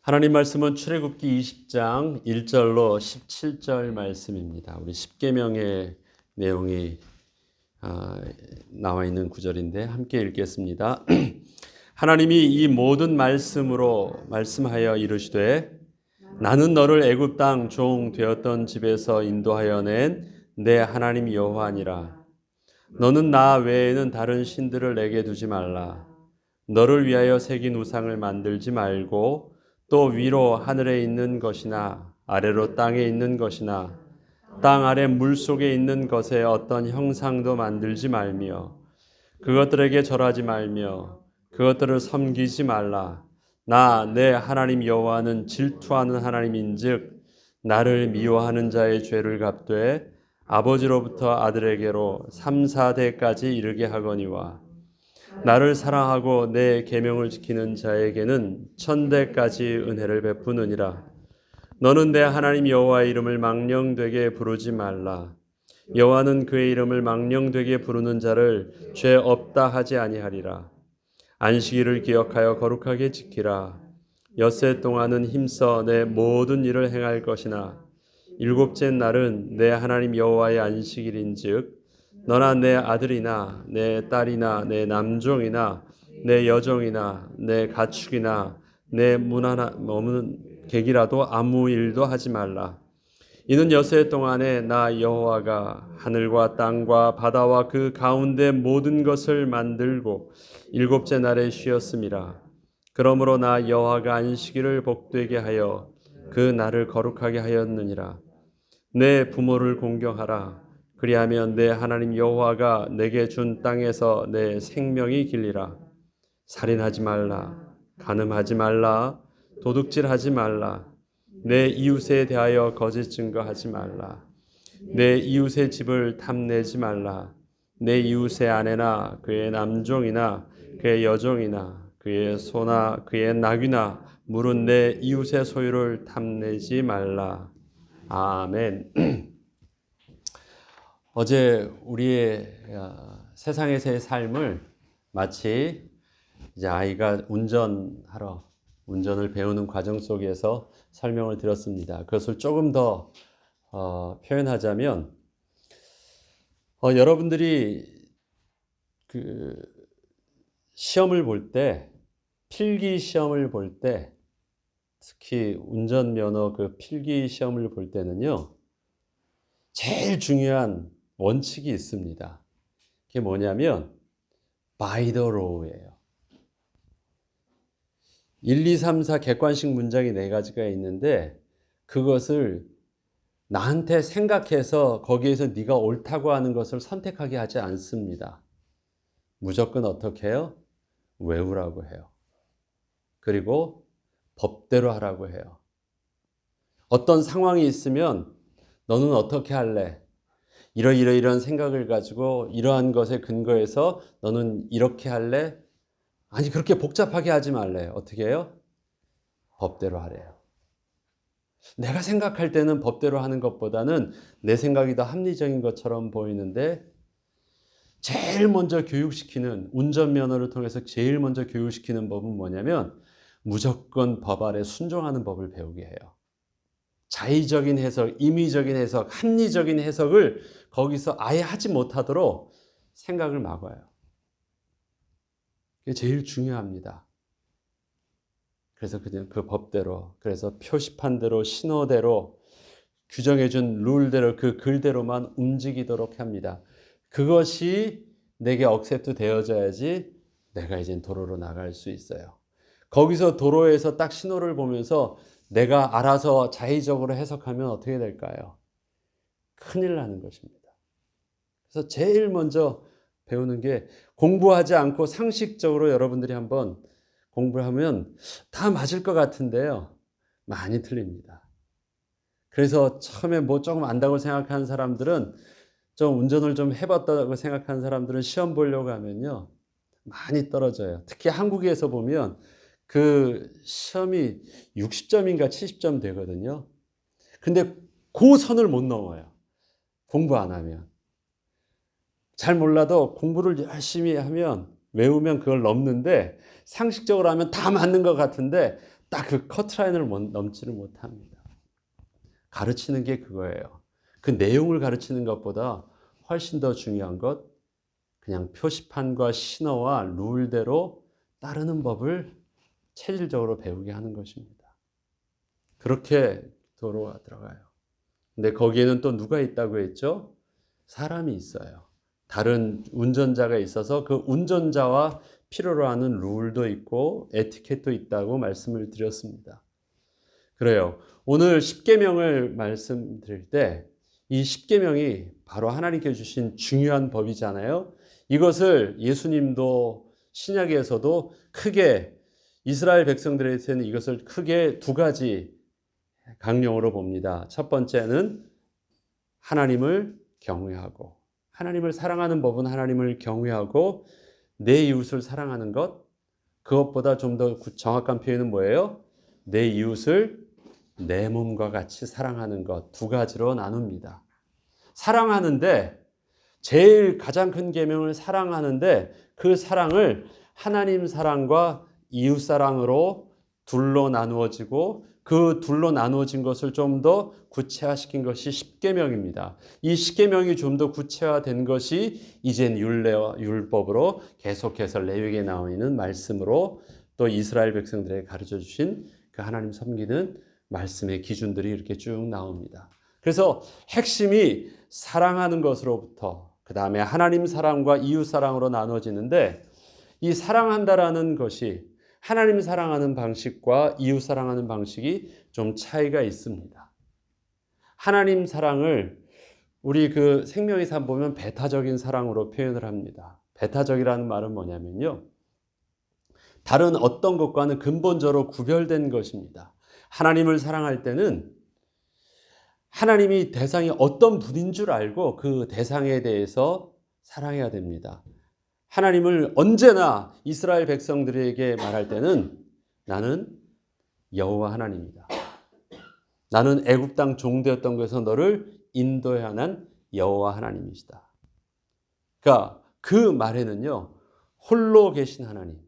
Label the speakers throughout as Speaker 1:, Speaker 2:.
Speaker 1: 하나님 말씀은 출애굽기 20장 1절로 17절 말씀입니다. 우리 십계명의 내용이 나와 있는 구절인데 함께 읽겠습니다. 하나님이 이 모든 말씀으로 말씀하여 이르시되 나는 너를 애굽 땅 종 되었던 집에서 인도하여 낸 내 하나님 여호와니라. 너는 나 외에는 다른 신들을 내게 두지 말라. 너를 위하여 새긴 우상을 만들지 말고 또 위로 하늘에 있는 것이나 아래로 땅에 있는 것이나 땅 아래 물 속에 있는 것에 어떤 형상도 만들지 말며 그것들에게 절하지 말며 그것들을 섬기지 말라. 나 내 하나님 여호와는 질투하는 하나님인즉 나를 미워하는 자의 죄를 갚되 아버지로부터 아들에게로 3, 4대까지 이르게 하거니와 나를 사랑하고 내 계명을 지키는 자에게는 1000대까지 은혜를 베푸느니라. 너는 내 하나님 여호와의 이름을 망령되게 부르지 말라. 여호와는 그의 이름을 망령되게 부르는 자를 죄 없다 하지 아니하리라. 안식일을 기억하여 거룩하게 지키라. 엿새 동안은 힘써 내 모든 일을 행할 것이나 일곱째 날은 내 하나님 여호와의 안식일인즉 너나 내 아들이나 내 딸이나 내 남종이나 내 여종이나 내 가축이나 내 문화나 머무는 객이라도 아무 일도 하지 말라. 이는 엿새 동안에 나 여호와가 하늘과 땅과 바다와 그 가운데 모든 것을 만들고 일곱째 날에 쉬었음이라. 그러므로 나 여호와가 안식일을 복되게 하여 그 날을 거룩하게 하였느니라. 내 부모를 공경하라. 그리하면 내 하나님 여호와가 내게 준 땅에서 내 생명이 길리라. 살인하지 말라. 간음하지 말라. 도둑질하지 말라. 내 이웃에 대하여 거짓 증거하지 말라. 내 이웃의 집을 탐내지 말라. 내 이웃의 아내나 그의 남종이나 그의 여종이나 그의 소나 그의 나귀나 물은 내 이웃의 소유를 탐내지 말라. 아멘. 어제 우리의 세상에서의 삶을 마치 이제 아이가 운전을 배우는 과정 속에서 설명을 드렸습니다. 그것을 조금 더 표현하자면 여러분들이 그 시험을 볼 때, 필기 시험을 볼 때, 특히 운전면허 그 필기 시험을 볼 때는요, 제일 중요한 원칙이 있습니다. 그게 뭐냐면 by the law예요. 1, 2, 3, 4 객관식 문장이 4가지가 있는데 그것을 나한테 생각해서 거기에서 네가 옳다고 하는 것을 선택하게 하지 않습니다. 무조건 어떻게 해요? 외우라고 해요. 그리고 법대로 하라고 해요. 어떤 상황이 있으면 너는 어떻게 할래? 이런 생각을 가지고 이러한 것에 근거해서 너는 이렇게 할래? 아니 그렇게 복잡하게 하지 말래요. 어떻게 해요? 법대로 하래요. 내가 생각할 때는 법대로 하는 것보다는 내 생각이 더 합리적인 것처럼 보이는데 제일 먼저 교육시키는 운전면허를 통해서 제일 먼저 교육시키는 법은 뭐냐면 무조건 법 아래 순종하는 법을 배우게 해요. 자의적인 해석, 임의적인 해석, 합리적인 해석을 거기서 아예 하지 못하도록 생각을 막아요. 그게 제일 중요합니다. 그래서 그냥 그 법대로, 그래서 표시판대로, 신호대로, 규정해준 룰대로 그 글대로만 움직이도록 합니다. 그것이 내게 억셉트 되어져야지 내가 이제 도로로 나갈 수 있어요. 거기서 도로에서 딱 신호를 보면서 내가 알아서 자의적으로 해석하면 어떻게 될까요? 큰일 나는 것입니다. 그래서 제일 먼저 배우는 게 공부하지 않고 상식적으로 여러분들이 한번 공부를 하면 다 맞을 것 같은데요. 많이 틀립니다. 그래서 처음에 뭐 조금 안다고 생각하는 사람들은 좀 운전을 좀 해봤다고 생각하는 사람들은 시험 보려고 하면요. 많이 떨어져요. 특히 한국에서 보면 그 시험이 60점인가 70점 되거든요. 근데 그 선을 못 넘어요. 공부 안 하면. 잘 몰라도 공부를 열심히 하면 외우면 그걸 넘는데 상식적으로 하면 다 맞는 것 같은데 딱 그 커트라인을 넘지를 못합니다. 가르치는 게 그거예요. 그 내용을 가르치는 것보다 훨씬 더 중요한 것, 그냥 표시판과 신어와 룰대로 따르는 법을 체질적으로 배우게 하는 것입니다. 그렇게 도로가 들어가요. 근데 거기에는 또 누가 있다고 했죠? 사람이 있어요. 다른 운전자가 있어서 그 운전자와 필요로 하는 룰도 있고 에티켓도 있다고 말씀을 드렸습니다. 그래요. 오늘 십계명을 말씀드릴 때 이 십계명이 바로 하나님께 주신 중요한 법이잖아요. 이것을 예수님도 신약에서도 크게 이스라엘 백성들에게는 이것을 크게 두 가지 강령으로 봅니다. 첫 번째는 하나님을 경외하고, 하나님을 사랑하는 법은 하나님을 경외하고 내 이웃을 사랑하는 것, 그것보다 좀 더 정확한 표현은 뭐예요? 내 이웃을 내 몸과 같이 사랑하는 것, 두 가지로 나눕니다. 사랑하는데 제일 가장 큰 계명을 사랑하는데 그 사랑을 하나님 사랑과 이웃 사랑으로 둘로 나누어지고 그 둘로 나누어진 것을 좀 더 구체화시킨 것이 십계명입니다. 이 십계명이 좀 더 구체화된 것이 이젠 율례와 율법으로 계속해서 레위기에 나와 있는 말씀으로 또 이스라엘 백성들에게 가르쳐 주신 그 하나님 섬기는 말씀의 기준들이 이렇게 쭉 나옵니다. 그래서 핵심이 사랑하는 것으로부터 그 다음에 하나님 사랑과 이웃 사랑으로 나눠지는데 이 사랑한다라는 것이 하나님 사랑하는 방식과 이웃 사랑하는 방식이 좀 차이가 있습니다. 하나님 사랑을 우리 그 생명의 삶 보면 배타적인 사랑으로 표현을 합니다. 배타적이라는 말은 뭐냐면요. 다른 어떤 것과는 근본적으로 구별된 것입니다. 하나님을 사랑할 때는 하나님이 대상이 어떤 분인 줄 알고 그 대상에 대해서 사랑해야 됩니다. 하나님을 언제나 이스라엘 백성들에게 말할 때는 나는 여호와 하나님이다. 나는 애굽 땅 종되었던 곳에서 너를 인도해 난 여호와 하나님이시다. 그러니까 그 말에는요. 홀로 계신 하나님,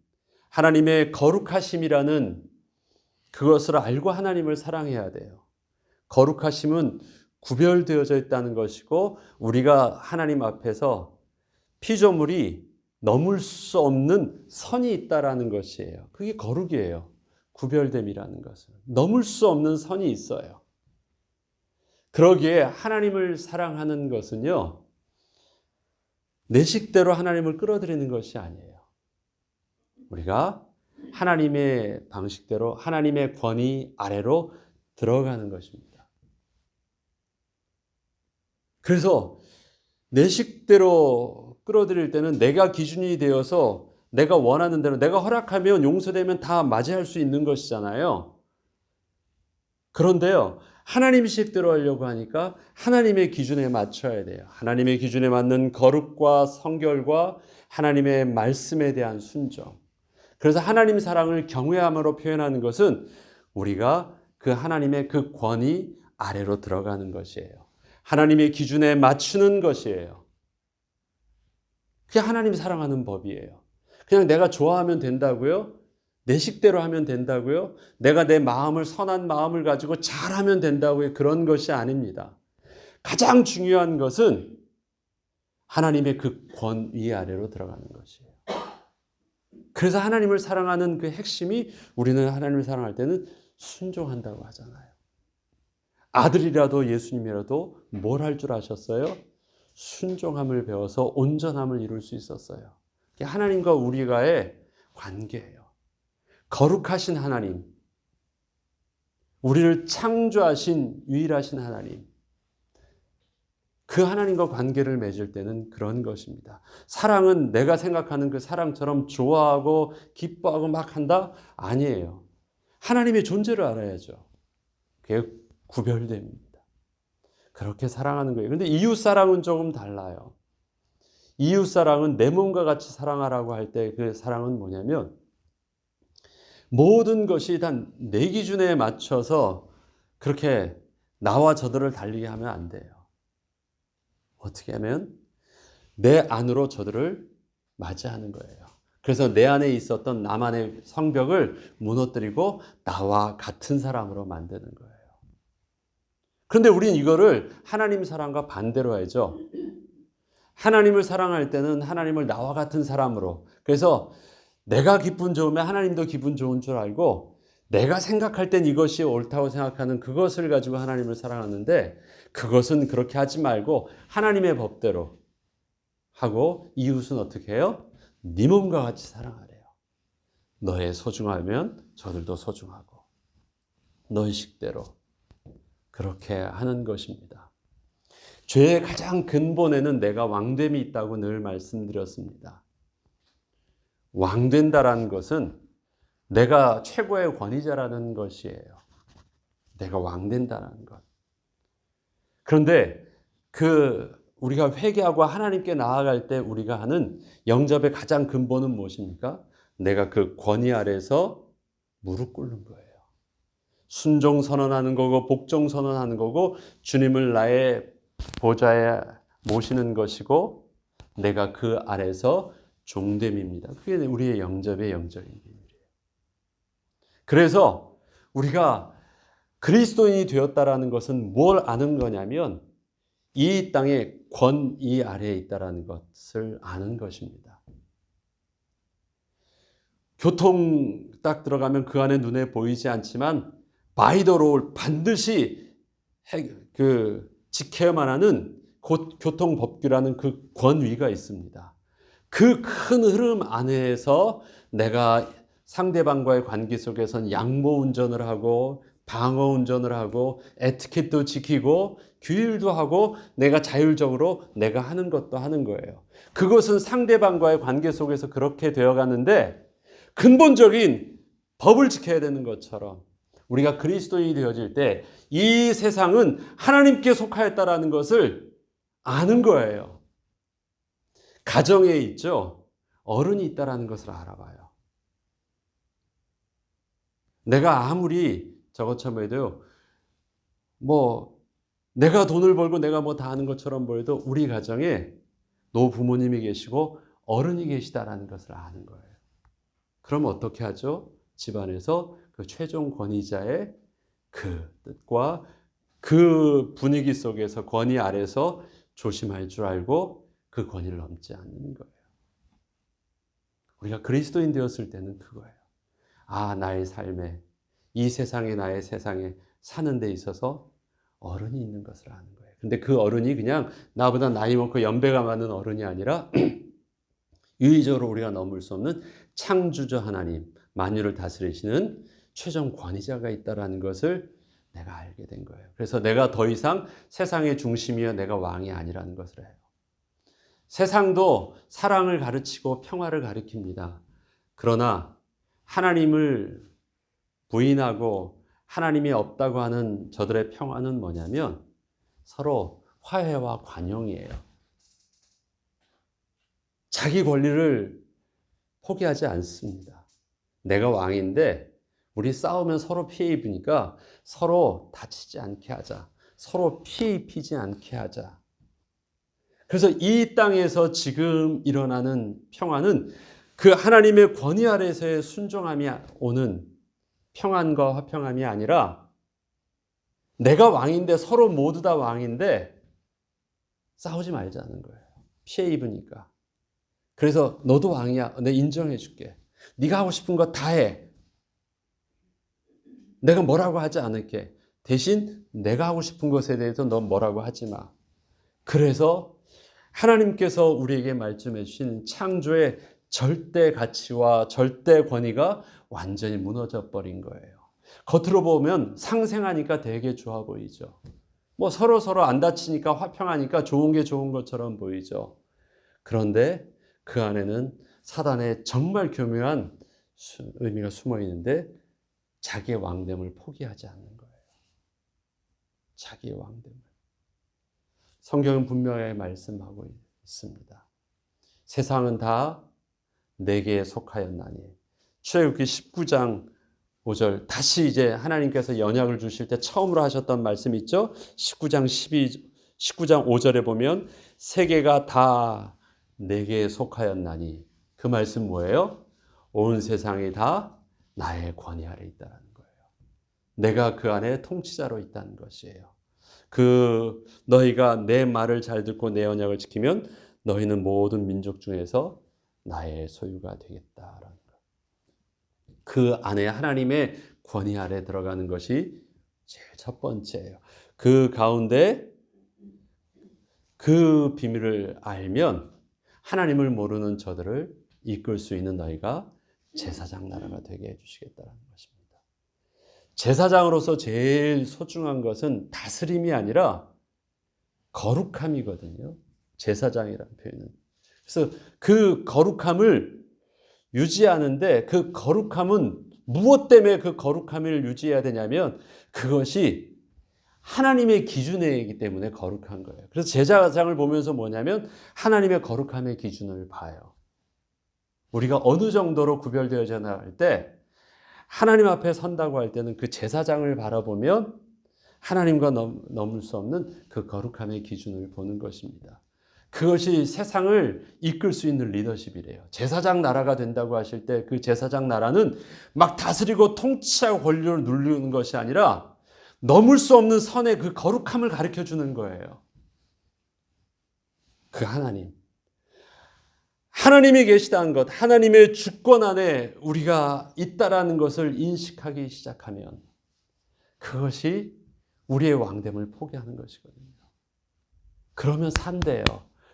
Speaker 1: 하나님의 거룩하심이라는 그것을 알고 하나님을 사랑해야 돼요. 거룩하심은 구별되어져 있다는 것이고 우리가 하나님 앞에서 피조물이 넘을 수 없는 선이 있다라는 것이에요. 그게 거룩이에요. 구별됨이라는 것은. 넘을 수 없는 선이 있어요. 그러기에 하나님을 사랑하는 것은요. 내 식대로 하나님을 끌어들이는 것이 아니에요. 우리가 하나님의 방식대로 하나님의 권위 아래로 들어가는 것입니다. 그래서 내 식대로 끌어들일 때는 내가 기준이 되어서 내가 원하는 대로 내가 허락하면 용서되면 다 맞이할 수 있는 것이잖아요. 그런데요. 하나님 식대로 하려고 하니까 하나님의 기준에 맞춰야 돼요. 하나님의 기준에 맞는 거룩과 성결과 하나님의 말씀에 대한 순종. 그래서 하나님 사랑을 경외함으로 표현하는 것은 우리가 그 하나님의 그 권위 아래로 들어가는 것이에요. 하나님의 기준에 맞추는 것이에요. 그게 하나님 사랑하는 법이에요. 그냥 내가 좋아하면 된다고요? 내 식대로 하면 된다고요? 내가 내 마음을 선한 마음을 가지고 잘하면 된다고요? 그런 것이 아닙니다. 가장 중요한 것은 하나님의 그 권위 아래로 들어가는 것이에요. 그래서 하나님을 사랑하는 그 핵심이 우리는 하나님을 사랑할 때는 순종한다고 하잖아요. 아들이라도 예수님이라도 뭘 할 줄 아셨어요? 순종함을 배워서 온전함을 이룰 수 있었어요. 그게 하나님과 우리가의 관계예요. 거룩하신 하나님, 우리를 창조하신 유일하신 하나님, 그 하나님과 관계를 맺을 때는 그런 것입니다. 사랑은 내가 생각하는 그 사랑처럼 좋아하고 기뻐하고 막 한다? 아니에요. 하나님의 존재를 알아야죠. 그게 구별됩니다. 그렇게 사랑하는 거예요. 그런데 이웃 사랑은 조금 달라요. 이웃 사랑은 내 몸과 같이 사랑하라고 할 때 그 사랑은 뭐냐면 모든 것이 다 내 기준에 맞춰서 그렇게 나와 저들을 달리게 하면 안 돼요. 어떻게 하면 내 안으로 저들을 맞이하는 거예요. 그래서 내 안에 있었던 나만의 성벽을 무너뜨리고 나와 같은 사람으로 만드는 거예요. 그런데 우린 이거를 하나님 사랑과 반대로 해야죠. 하나님을 사랑할 때는 하나님을 나와 같은 사람으로, 그래서 내가 기분 좋으면 하나님도 기분 좋은 줄 알고 내가 생각할 땐 이것이 옳다고 생각하는 그것을 가지고 하나님을 사랑하는데, 그것은 그렇게 하지 말고 하나님의 법대로 하고 이웃은 어떻게 해요? 네 몸과 같이 사랑하래요. 너의 소중하면 저들도 소중하고 너의 식대로 그렇게 하는 것입니다. 죄의 가장 근본에는 내가 왕됨이 있다고 늘 말씀드렸습니다. 왕된다라는 것은 내가 최고의 권위자라는 것이에요. 내가 왕된다는 것. 그런데 우리가 회개하고 하나님께 나아갈 때 우리가 하는 영접의 가장 근본은 무엇입니까? 내가 그 권위 아래서 무릎 꿇는 거예요. 순종 선언하는 거고 복종 선언하는 거고 주님을 나의 보좌에 모시는 것이고 내가 그 아래서 종됨입니다. 그게 우리의 영접의 영적인 비밀이에요. 그래서 우리가 그리스도인이 되었다라는 것은 뭘 아는 거냐면 이 땅의 권위 아래에 있다라는 것을 아는 것입니다. 교통 딱 들어가면 그 안에 눈에 보이지 않지만 by the law 반드시 지켜야만 하는 교통법규라는 그 권위가 있습니다. 그 큰 흐름 안에서 내가 상대방과의 관계 속에서는 양보 운전을 하고 방어 운전을 하고 에티켓도 지키고 규율도 하고 내가 자율적으로 내가 하는 것도 하는 거예요. 그것은 상대방과의 관계 속에서 그렇게 되어가는데 근본적인 법을 지켜야 되는 것처럼 우리가 그리스도인이 되어질 때 이 세상은 하나님께 속하였다라는 것을 아는 거예요. 가정에 있죠. 어른이 있다라는 것을 알아봐요. 내가 아무리 저것처럼 해도요. 내가 돈을 벌고 내가 다 하는 것처럼 보여도 우리 가정에 노부모님이 계시고 어른이 계시다라는 것을 아는 거예요. 그럼 어떻게 하죠? 집안에서 그 최종 권위자의 그 뜻과 그 분위기 속에서 권위 아래서 조심할 줄 알고 그 권위를 넘지 않는 거예요. 우리가 그리스도인 되었을 때는 그거예요. 나의 삶에 이 세상에 나의 세상에 사는 데 있어서 어른이 있는 것을 아는 거예요. 근데 그 어른이 그냥 나보다 나이 많고 연배가 많은 어른이 아니라 유의적으로 우리가 넘을 수 없는 창조주 하나님, 만유를 다스리시는 최종 권위자가 있다라는 것을 내가 알게 된 거예요. 그래서 내가 더 이상 세상의 중심이여 내가 왕이 아니라는 것을 해요. 세상도 사랑을 가르치고 평화를 가르칩니다. 그러나 하나님을 부인하고 하나님이 없다고 하는 저들의 평화는 뭐냐면 서로 화해와 관용이에요. 자기 권리를 포기하지 않습니다. 내가 왕인데 우리 싸우면 서로 피해 입으니까 서로 다치지 않게 하자. 서로 피해 입히지 않게 하자. 그래서 이 땅에서 지금 일어나는 평화는 그 하나님의 권위 아래서의 순종함이 오는 평안과 화평함이 아니라 내가 왕인데 서로 모두 다 왕인데 싸우지 말자는 거예요. 피해 입으니까. 그래서 너도 왕이야. 내가 인정해 줄게. 네가 하고 싶은 거 다 해. 내가 뭐라고 하지 않을게. 대신 내가 하고 싶은 것에 대해서 너 뭐라고 하지 마. 그래서 하나님께서 우리에게 말씀해 주신 창조의 절대 가치와 절대 권위가 완전히 무너져 버린 거예요. 겉으로 보면 상생하니까 되게 좋아 보이죠. 서로 안 다치니까 화평하니까 좋은 게 좋은 것처럼 보이죠. 그런데 그 안에는 사단의 정말 교묘한 의미가 숨어 있는데 자기의 왕됨을 포기하지 않는 거예요. 자기의 왕됨을. 성경은 분명히 말씀하고 있습니다. 세상은 다 내게 속하였나니. 출애굽기 19장 5절 다시 이제 하나님께서 언약을 주실 때 처음으로 하셨던 말씀 있죠? 19장 5절에 보면 세계가 다 내게 속하였나니 그 말씀 뭐예요? 온 세상이 다 나의 권위 아래 있다는 거예요. 내가 그 안에 통치자로 있다는 것이에요. 너희가 내 말을 잘 듣고 내 언약을 지키면 너희는 모든 민족 중에서 나의 소유가 되겠다라는 거. 그 안에 하나님의 권위 아래 들어가는 것이 제일 첫 번째예요. 그 가운데 그 비밀을 알면 하나님을 모르는 저들을 이끌 수 있는 너희가 제사장 나라가 되게 해주시겠다는 것입니다. 제사장으로서 제일 소중한 것은 다스림이 아니라 거룩함이거든요. 제사장이라는 표현은. 그래서 그 거룩함을 유지하는데 그 거룩함은 무엇 때문에 그 거룩함을 유지해야 되냐면 그것이 하나님의 기준이기 때문에 거룩한 거예요. 그래서 제사장을 보면서 뭐냐면 하나님의 거룩함의 기준을 봐요. 우리가 어느 정도로 구별되어져 나갈 때 하나님 앞에 선다고 할 때는 그 제사장을 바라보면 하나님과 넘을 수 없는 그 거룩함의 기준을 보는 것입니다. 그것이 세상을 이끌 수 있는 리더십이래요. 제사장 나라가 된다고 하실 때 그 제사장 나라는 막 다스리고 통치하고 권력을 누르는 것이 아니라 넘을 수 없는 선의 그 거룩함을 가르쳐 주는 거예요. 그 하나님이 계시다는 것, 하나님의 주권 안에 우리가 있다라는 것을 인식하기 시작하면 그것이 우리의 왕됨을 포기하는 것이거든요. 그러면 산대요.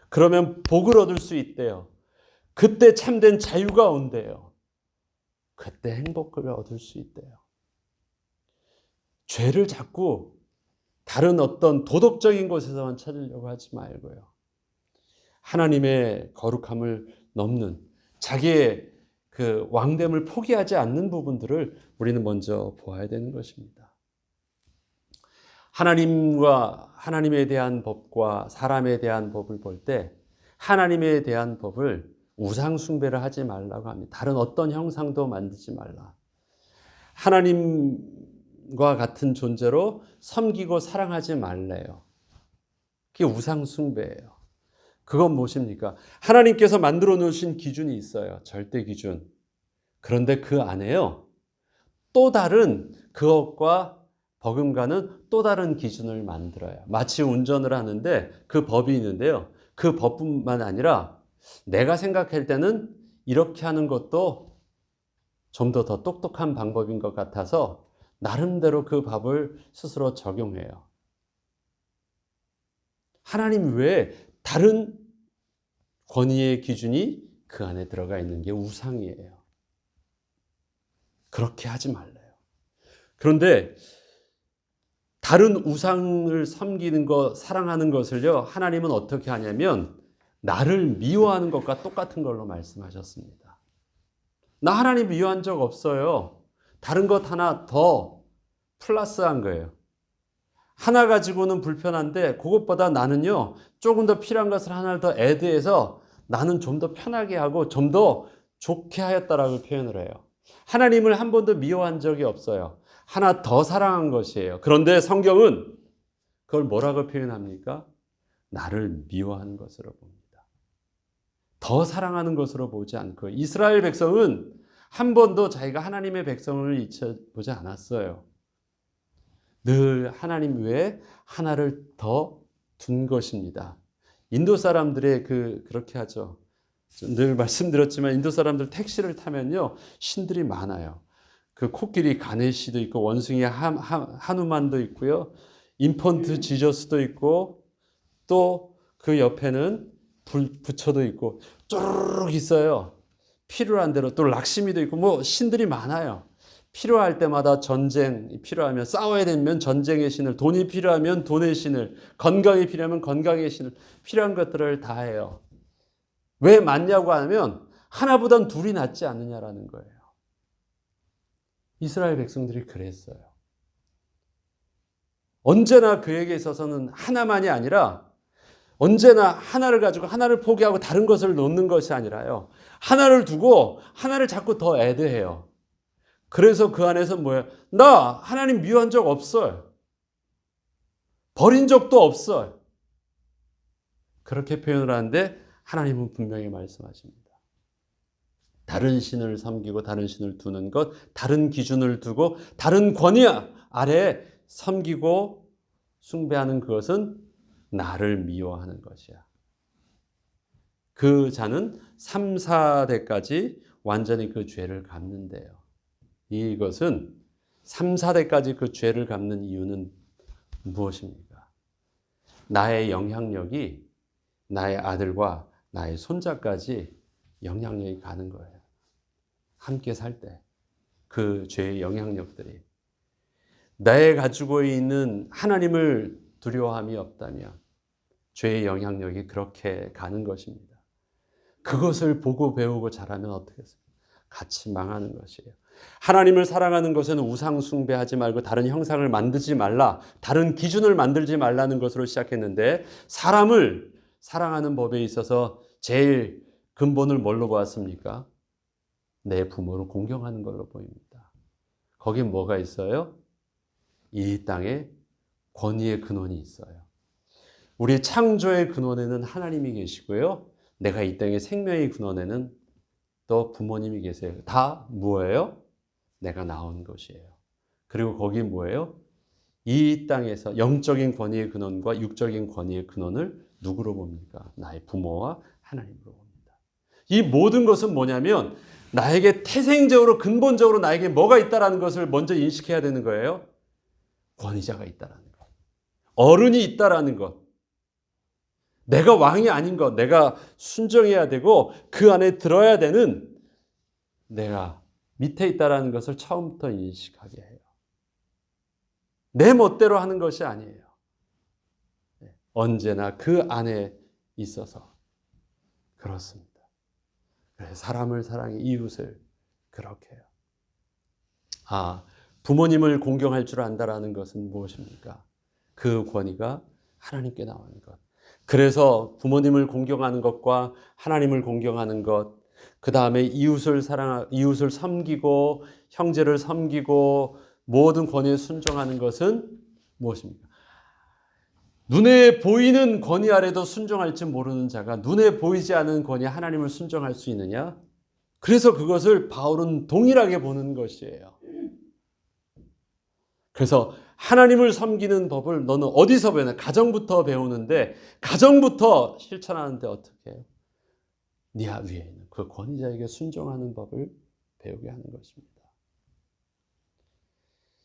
Speaker 1: 그러면 복을 얻을 수 있대요. 그때 참된 자유가 온대요. 그때 행복을 얻을 수 있대요. 죄를 자꾸 다른 어떤 도덕적인 곳에서만 찾으려고 하지 말고요. 하나님의 거룩함을 넘는 자기의 그 왕됨을 포기하지 않는 부분들을 우리는 먼저 보아야 되는 것입니다. 하나님에 대한 법과 사람에 대한 법을 볼 때 하나님에 대한 법을 우상 숭배를 하지 말라고 합니다. 다른 어떤 형상도 만들지 말라. 하나님과 같은 존재로 섬기고 사랑하지 말래요. 그게 우상 숭배예요. 그건 무엇입니까? 하나님께서 만들어 놓으신 기준이 있어요. 절대 기준. 그런데 그 안에요. 또 다른 그것과 버금가는 또 다른 기준을 만들어요. 마치 운전을 하는데 그 법이 있는데요. 그 법뿐만 아니라 내가 생각할 때는 이렇게 하는 것도 좀 더 똑똑한 방법인 것 같아서 나름대로 그 법을 스스로 적용해요. 하나님 외에 다른 권위의 기준이 그 안에 들어가 있는 게 우상이에요. 그렇게 하지 말래요. 그런데 다른 우상을 섬기는 것, 사랑하는 것을요, 하나님은 어떻게 하냐면 나를 미워하는 것과 똑같은 걸로 말씀하셨습니다. 나 하나님 미워한 적 없어요. 다른 것 하나 더 플러스한 거예요. 하나 가지고는 불편한데 그것보다 나는요 조금 더 필요한 것을 하나를 더 애드해서 나는 좀 더 편하게 하고 좀 더 좋게 하였다라고 표현을 해요. 하나님을 한 번도 미워한 적이 없어요. 하나 더 사랑한 것이에요. 그런데 성경은 그걸 뭐라고 표현합니까? 나를 미워하는 것으로 봅니다. 더 사랑하는 것으로 보지 않고 이스라엘 백성은 한 번도 자기가 하나님의 백성을 잊혀보지 않았어요. 늘 하나님 외에 하나를 더 둔 것입니다. 인도 사람들의 그렇게 하죠. 늘 말씀드렸지만 인도 사람들 택시를 타면요 신들이 많아요. 그 코끼리 가네시도 있고 원숭이 하누만도 있고요. 인펀트 지저스도 있고 또 그 옆에는 부처도 있고 쪼르륵 있어요. 필요한 대로 또 락시미도 있고 뭐 신들이 많아요. 필요할 때마다 전쟁이 필요하면 싸워야 되면 전쟁의 신을, 돈이 필요하면 돈의 신을, 건강이 필요하면 건강의 신을, 필요한 것들을 다 해요. 왜 많냐고 하면 하나보단 둘이 낫지 않느냐라는 거예요. 이스라엘 백성들이 그랬어요. 언제나 그에게 있어서는 하나만이 아니라 언제나 하나를 가지고 하나를 포기하고 다른 것을 놓는 것이 아니라요. 하나를 두고 하나를 자꾸 더 애드해요. 그래서 그 안에서 뭐예요? 나 하나님 미워한 적 없어요. 버린 적도 없어요. 그렇게 표현을 하는데 하나님은 분명히 말씀하십니다. 다른 신을 섬기고 다른 신을 두는 것, 다른 기준을 두고 다른 권위 아래 섬기고 숭배하는 그것은 나를 미워하는 것이야. 그 자는 3, 4대까지 완전히 그 죄를 갚는데요. 이것은 3, 4대까지 그 죄를 갚는 이유는 무엇입니까? 나의 영향력이 나의 아들과 나의 손자까지 영향력이 가는 거예요. 함께 살 때 그 죄의 영향력들이 나에 가지고 있는 하나님을 두려워함이 없다면 죄의 영향력이 그렇게 가는 것입니다. 그것을 보고 배우고 자라면 어떻게 해요? 같이 망하는 것이에요. 하나님을 사랑하는 것은 우상 숭배하지 말고 다른 형상을 만들지 말라, 다른 기준을 만들지 말라는 것으로 시작했는데 사람을 사랑하는 법에 있어서 제일 근본을 뭘로 보았습니까? 내 부모를 공경하는 걸로 보입니다. 거긴 뭐가 있어요? 이 땅에 권위의 근원이 있어요. 우리 창조의 근원에는 하나님이 계시고요. 내가 이 땅의 생명의 근원에는 또 부모님이 계세요. 다 뭐예요? 내가 나온 것이에요. 그리고 거기 뭐예요? 이 땅에서 영적인 권위의 근원과 육적인 권위의 근원을 누구로 봅니까? 나의 부모와 하나님으로 봅니다. 이 모든 것은 뭐냐면 나에게 태생적으로 근본적으로 나에게 뭐가 있다라는 것을 먼저 인식해야 되는 거예요. 권위자가 있다라는 것. 어른이 있다라는 것. 내가 왕이 아닌 것. 내가 순종해야 되고 그 안에 들어야 되는 내가 밑에 있다라는 것을 처음부터 인식하게 해요. 내 멋대로 하는 것이 아니에요. 언제나 그 안에 있어서 그렇습니다. 그래서 사람을 사랑해 이웃을 그렇게 해요. 부모님을 공경할 줄 안다라는 것은 무엇입니까? 그 권위가 하나님께 나오는 것. 그래서 부모님을 공경하는 것과 하나님을 공경하는 것, 그 다음에 이웃을 섬기고 형제를 섬기고 모든 권위에 순종하는 것은 무엇입니까? 눈에 보이는 권위 아래도 순종할 줄 모르는 자가 눈에 보이지 않는 권위 하나님을 순종할 수 있느냐? 그래서 그것을 바울은 동일하게 보는 것이에요. 그래서 하나님을 섬기는 법을 너는 어디서 배우냐? 가정부터 배우는데 가정부터 실천하는데 어떻게 해요? 네 위에 있는 그 권위자에게 순종하는 법을 배우게 하는 것입니다.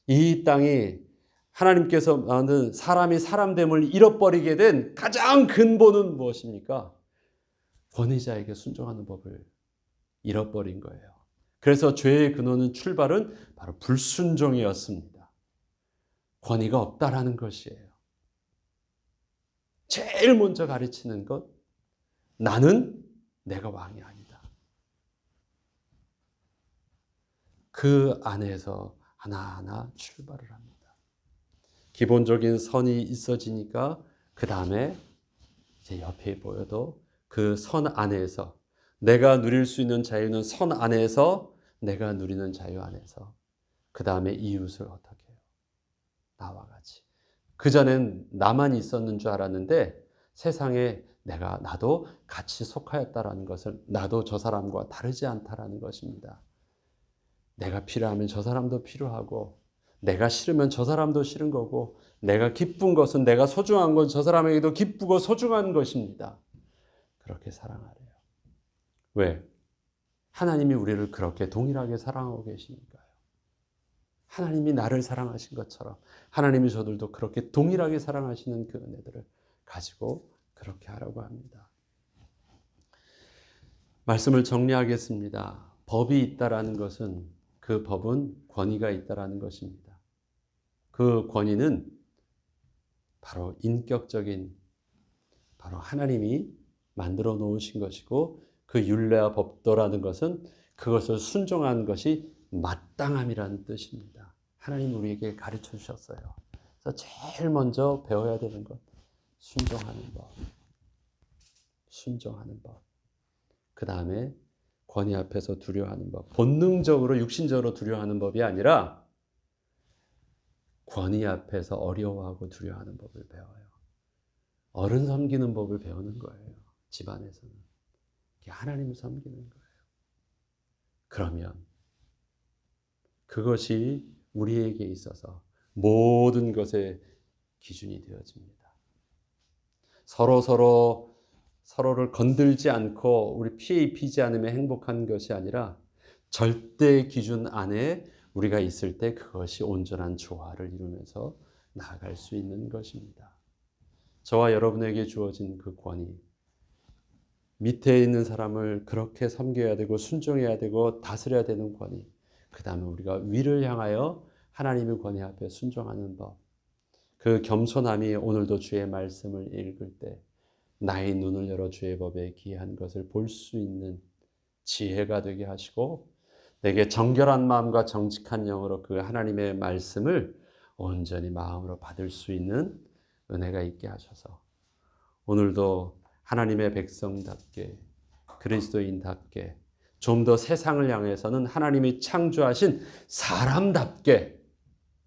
Speaker 1: 이 땅이 하나님께서 만든 사람이 사람됨을 잃어버리게 된 가장 근본은 무엇입니까? 권위자에게 순종하는 법을 잃어버린 거예요. 그래서 죄의 근원은 출발은 바로 불순종이었습니다. 권위가 없다라는 것이에요. 제일 먼저 가르치는 것, 나는 내가 왕이 아니다. 그 안에서 하나하나 출발을 합니다. 기본적인 선이 있어지니까 그 다음에 이제 옆에 보여도 그 선 안에서 내가 누릴 수 있는 자유는 선 안에서 내가 누리는 자유 안에서 그 다음에 이웃을 어떻게 해요? 나와 같이. 그전엔 나만 있었는 줄 알았는데 세상에 나도 같이 속하였다라는 것을 나도 저 사람과 다르지 않다라는 것입니다. 내가 필요하면 저 사람도 필요하고 내가 싫으면 저 사람도 싫은 거고 내가 기쁜 것은 내가 소중한 건 저 사람에게도 기쁘고 소중한 것입니다. 그렇게 사랑하래요. 왜? 하나님이 우리를 그렇게 동일하게 사랑하고 계시니까요. 하나님이 나를 사랑하신 것처럼 하나님이 저들도 그렇게 동일하게 사랑하시는 그 은혜들을 가지고 그렇게 하라고 합니다. 말씀을 정리하겠습니다. 법이 있다라는 것은 그 법은 권위가 있다라는 것입니다. 그 권위는 바로 인격적인 바로 하나님이 만들어 놓으신 것이고 그 율례와 법도라는 것은 그것을 순종하는 것이 마땅함이라는 뜻입니다. 하나님 우리에게 가르쳐 주셨어요. 그래서 제일 먼저 배워야 되는 것 순종하는 법. 순종하는 법. 그 다음에 권위 앞에서 두려워하는 법. 본능적으로 육신적으로 두려워하는 법이 아니라 권위 앞에서 어려워하고 두려워하는 법을 배워요. 어른 섬기는 법을 배우는 거예요. 집안에서는. 하나님을 섬기는 거예요. 그러면 그것이 우리에게 있어서 모든 것의 기준이 되어집니다. 서로를 건들지 않고 우리 피해 입히지 않으면 행복한 것이 아니라 절대 기준 안에 우리가 있을 때 그것이 온전한 조화를 이루면서 나아갈 수 있는 것입니다. 저와 여러분에게 주어진 그 권위, 밑에 있는 사람을 그렇게 섬겨야 되고 순종해야 되고 다스려야 되는 권위, 그 다음에 우리가 위를 향하여 하나님의 권위 앞에 순종하는 법, 그 겸손함이 오늘도 주의 말씀을 읽을 때 나의 눈을 열어 주의 법에 기이한 것을 볼 수 있는 지혜가 되게 하시고, 내게 정결한 마음과 정직한 영으로 그 하나님의 말씀을 온전히 마음으로 받을 수 있는 은혜가 있게 하셔서 오늘도 하나님의 백성답게, 그리스도인답게, 좀 더 세상을 향해서는 하나님이 창조하신 사람답게,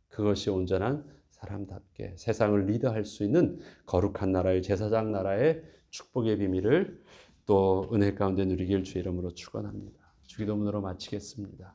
Speaker 1: 그것이 온전한 사람답게 세상을 리드할 수 있는 거룩한 나라의 제사장 나라의 축복의 비밀을 또 은혜 가운데 누리길 주의 이름으로 축원합니다. 주기도문으로 마치겠습니다.